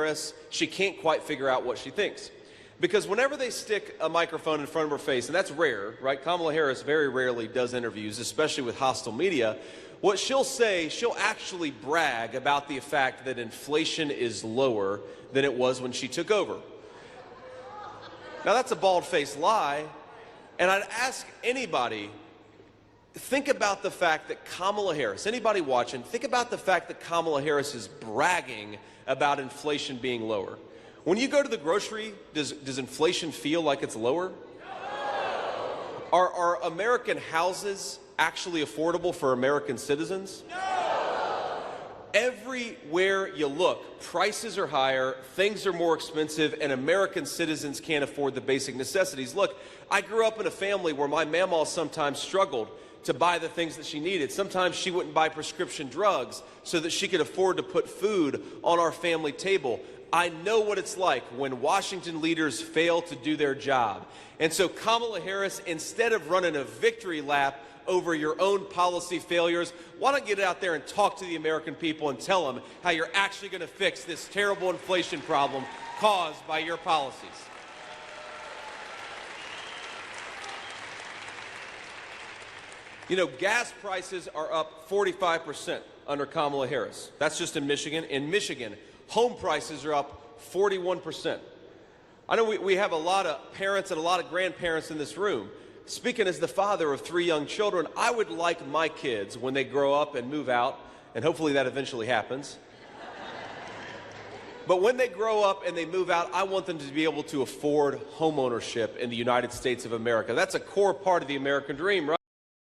Harris, she can't quite figure out what she thinks. Because whenever they stick a microphone in front of her face, and that's rare, right? Kamala Harris very rarely does interviews, especially with hostile media. What she'll say, she'll actually brag about the fact that inflation is lower than it was when she took over. Now, that's a bald-faced lie, and I'd ask anybody, think about the fact that Kamala Harris, anybody watching, think about the fact that Kamala Harris is bragging about inflation being lower. When you go to the grocery, does inflation feel like it's lower? No. Are American houses actually affordable for American citizens? No. Everywhere you look, prices are higher, things are more expensive, and American citizens can't afford the basic necessities. Look, I grew up in a family where my mamaw sometimes struggled to buy the things that she needed. Sometimes she wouldn't buy prescription drugs so that she could afford to put food on our family table. I know what it's like when Washington leaders fail to do their job. And so Kamala Harris, instead of running a victory lap over your own policy failures, why don't you get out there and talk to the American people and tell them how you're actually going to fix this terrible inflation problem caused by your policies. You know, gas prices are up 45% under Kamala Harris. That's just in Michigan. In Michigan, home prices are up 41%. I know we have a lot of parents and a lot of grandparents in this room. Speaking as the father of 3 young children, I would like my kids, when they grow up and move out, and hopefully that eventually happens, but when they grow up and they move out, I want them to be able to afford home ownership in the United States of America. That's a core part of the American dream, right?